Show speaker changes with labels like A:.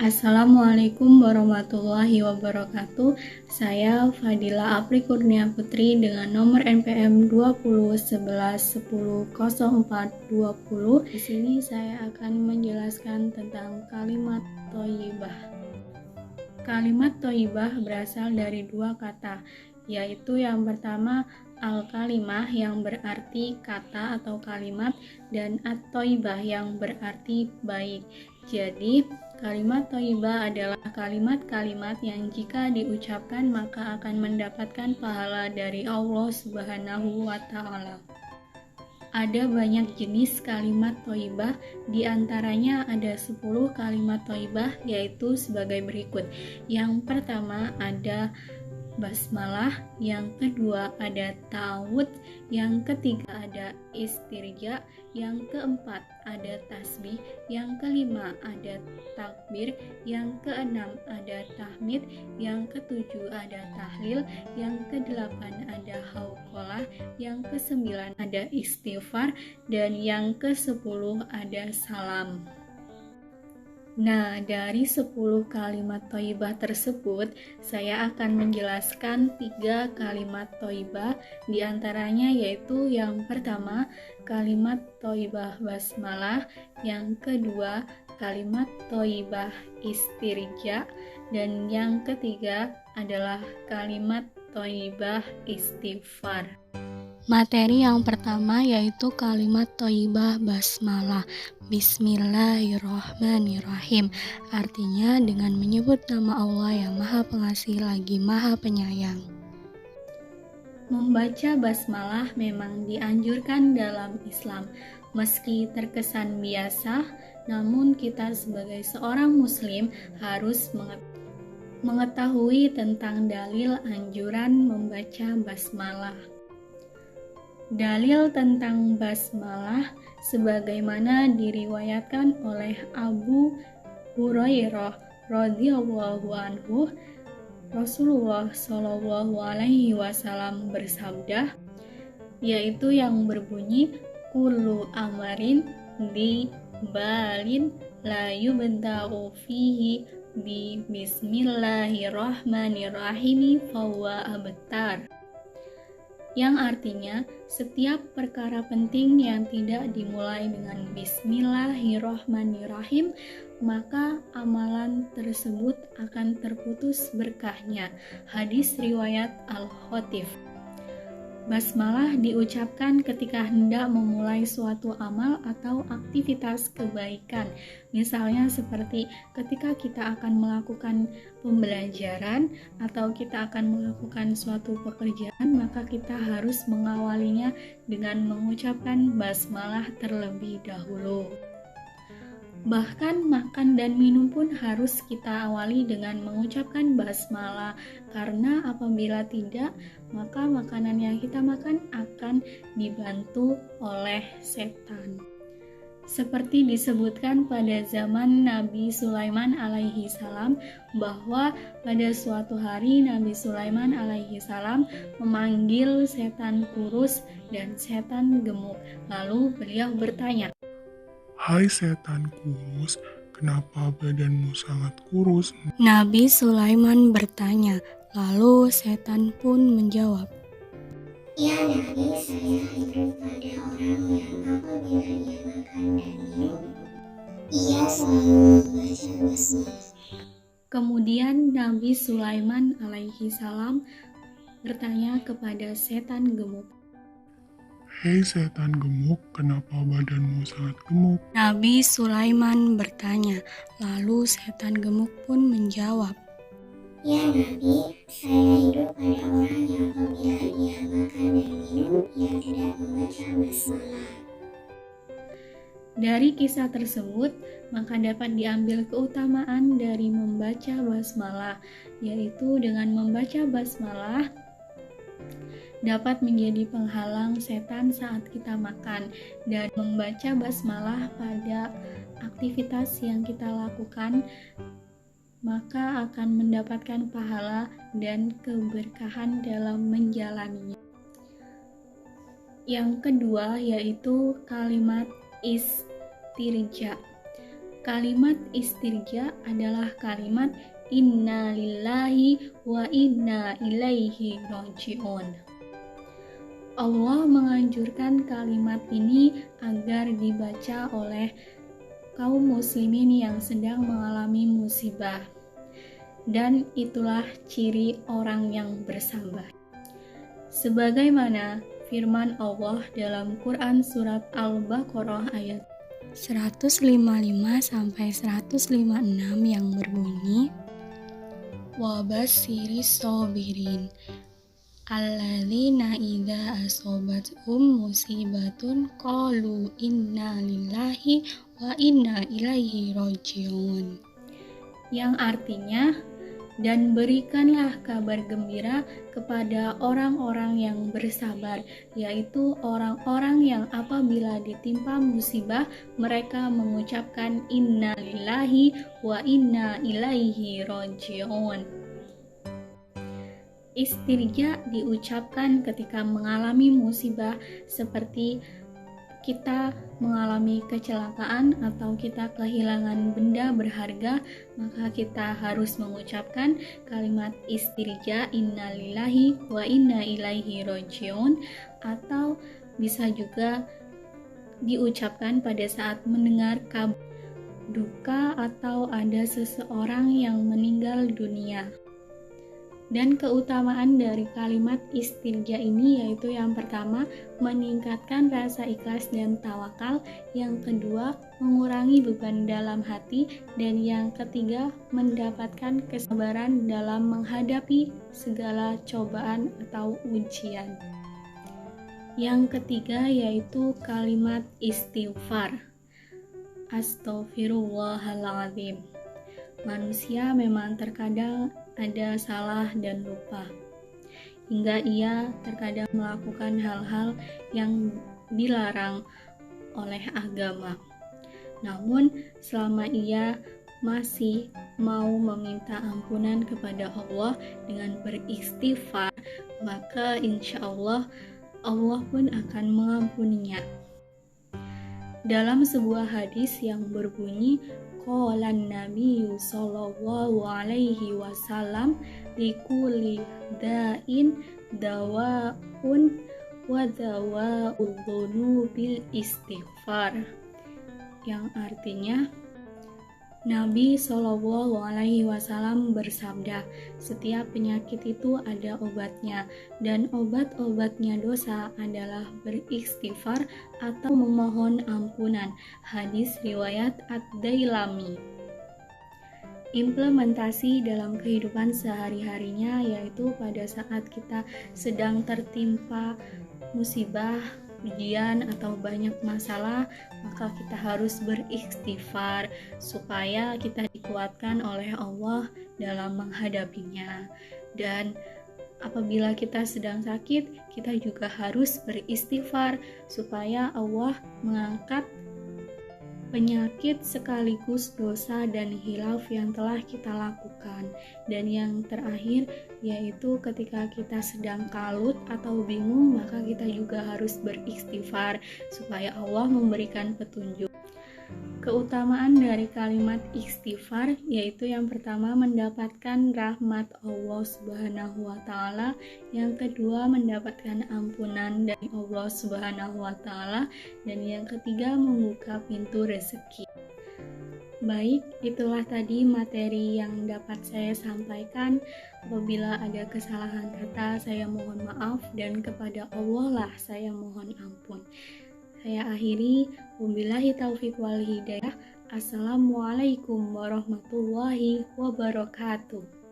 A: Assalamualaikum warahmatullahi wabarakatuh. Saya Fadila Apri Kurnia Putri dengan nomor NPM 2011100420. Di sini saya akan menjelaskan tentang kalimat thayyibah. Kalimat thayyibah berasal dari dua kata, yaitu yang pertama al-kalimah yang berarti kata atau kalimat dan at-thayyibah yang berarti baik. Jadi, kalimat thayyibah adalah kalimat-kalimat yang jika diucapkan maka akan mendapatkan pahala dari Allah Subhanahu wa Ta'ala. Ada banyak jenis kalimat thayyibah, di antaranya ada 10 kalimat thayyibah yaitu sebagai berikut. Yang pertama ada basmalah, yang kedua ada ta'awud, yang ketiga ada istirja, yang keempat ada tasbih, yang kelima ada takbir, yang keenam ada tahmid, yang ketujuh ada tahlil, yang kedelapan ada hauqalah, yang kesembilan ada istighfar, dan yang kesepuluh ada salam. Nah, dari 10 kalimat thayyibah tersebut, saya akan menjelaskan 3 kalimat thayyibah, di antaranya yaitu yang pertama, kalimat thayyibah basmalah, yang kedua, kalimat thayyibah istirja, dan yang ketiga adalah kalimat thayyibah istighfar. Materi yang pertama yaitu kalimat thayyibah basmalah. Bismillahirrahmanirrahim. Artinya dengan menyebut nama Allah yang Maha Pengasih lagi Maha Penyayang. Membaca basmalah memang dianjurkan dalam Islam. Meski terkesan biasa, namun kita sebagai seorang muslim harus mengetahui tentang dalil anjuran membaca basmalah. Dalil tentang basmalah sebagaimana diriwayatkan oleh Abu Hurairah radhiyallahu anhu, Rasulullah shallallahu alaihi wasallam bersabda, yaitu yang berbunyi kullu amarin di balin la yubda'u fihi bi bismillahirrahmanirrahim fahuwa abtar, yang artinya setiap perkara penting yang tidak dimulai dengan bismillahirrahmanirrahim, maka amalan tersebut akan terputus berkahnya. Hadis riwayat Al-Khatib. Basmalah diucapkan ketika hendak memulai suatu amal atau aktivitas kebaikan. Misalnya seperti ketika kita akan melakukan pembelajaran atau kita akan melakukan suatu pekerjaan, maka kita harus mengawalinya dengan mengucapkan basmalah terlebih dahulu. Bahkan makan dan minum pun harus kita awali dengan mengucapkan basmalah, karena apabila tidak, maka makanan yang kita makan akan dibantu oleh setan. Seperti disebutkan pada zaman Nabi Sulaiman alaihi salam, bahwa pada suatu hari Nabi Sulaiman alaihi salam memanggil setan kurus dan setan gemuk. Lalu beliau bertanya,
B: "Hai setan kurus, kenapa badanmu sangat kurus?"
A: Nabi Sulaiman bertanya, lalu setan pun menjawab,
C: "Ya Nabi, saya itu pada orang yang apabila ia makan dan minum, ia selalu membaca basmalah."
A: Kemudian Nabi Sulaiman alaihi salam bertanya kepada setan gemuk,
B: "Hei setan gemuk, kenapa badanmu sangat gemuk?"
A: Nabi Sulaiman bertanya, lalu setan gemuk pun menjawab,
C: "Ya Nabi, saya hidup pada orang yang apabila ia makan dan minum, ia tidak membaca basmalah."
A: Dari kisah tersebut, maka dapat diambil keutamaan dari membaca basmalah, yaitu dengan membaca basmalah dapat menjadi penghalang setan saat kita makan, dan membaca basmalah pada aktivitas yang kita lakukan maka akan mendapatkan pahala dan keberkahan dalam menjalaninya. Yang kedua yaitu kalimat istirja. Kalimat istirja adalah kalimat inna lillahi wa inna ilaihi raji'un. Allah menganjurkan kalimat ini agar dibaca oleh kaum muslimin yang sedang mengalami musibah. Dan itulah ciri orang yang bersabar. Sebagaimana firman Allah dalam Quran surat Al-Baqarah ayat 155 sampai 156 yang berbunyi wa basyyiris sabirin alladzina idza asobathum musibatun qalu inna lillahi wa inna ilaihi raji'un, yang artinya, dan berikanlah kabar gembira kepada orang-orang yang bersabar, yaitu orang-orang yang apabila ditimpa musibah, mereka mengucapkan inna lillahi wa inna ilaihi raji'un. Istirja diucapkan ketika mengalami musibah seperti kita mengalami kecelakaan atau kita kehilangan benda berharga, maka kita harus mengucapkan kalimat istirja inna lillahi wa inna ilaihi raji'un, atau bisa juga diucapkan pada saat mendengar kabar duka atau ada seseorang yang meninggal dunia. Dan keutamaan dari kalimat istirja ini yaitu yang pertama, meningkatkan rasa ikhlas dan tawakal, yang kedua, mengurangi beban dalam hati, dan yang ketiga, mendapatkan kesabaran dalam menghadapi segala cobaan atau ujian. Yang ketiga yaitu kalimat istighfar. Astaghfirullahaladzim. Manusia memang terkadang ada salah dan lupa, hingga ia terkadang melakukan hal-hal yang dilarang oleh agama. Namun selama ia masih mau meminta ampunan kepada Allah dengan beristighfar, maka insya Allah pun akan mengampuninya. Dalam sebuah hadis yang berbunyi, Qalan Nabiyyu sallallahu alaihi wasallam likulli da'in dawa'un wa dawa'ul dzunubil istighfar, yang artinya Nabi Shallallahu Alaihi Wasallam bersabda, setiap penyakit itu ada obatnya, dan obat-obatnya dosa adalah beristighfar atau memohon ampunan. Hadis riwayat Ad-Dailami. Implementasi dalam kehidupan sehari-harinya yaitu pada saat kita sedang tertimpa musibah, ujian atau banyak masalah, maka kita harus beristighfar supaya kita dikuatkan oleh Allah dalam menghadapinya. Dan apabila kita sedang sakit, kita juga harus beristighfar supaya Allah mengangkat penyakit sekaligus dosa dan hilaf yang telah kita lakukan. Dan yang terakhir yaitu ketika kita sedang kalut atau bingung, maka kita juga harus beristighfar supaya Allah memberikan petunjuk. Keutamaan dari kalimat istighfar yaitu yang pertama mendapatkan rahmat Allah Subhanahu wa taala, yang kedua mendapatkan ampunan dari Allah Subhanahu wa taala, dan yang ketiga membuka pintu rezeki. Baik, itulah tadi materi yang dapat saya sampaikan. Apabila ada kesalahan kata, saya mohon maaf, dan kepada Allah lah saya mohon ampun. Saya akhiri, wabillahi taufiq wal hidayah. Assalamualaikum warahmatullahi wabarakatuh.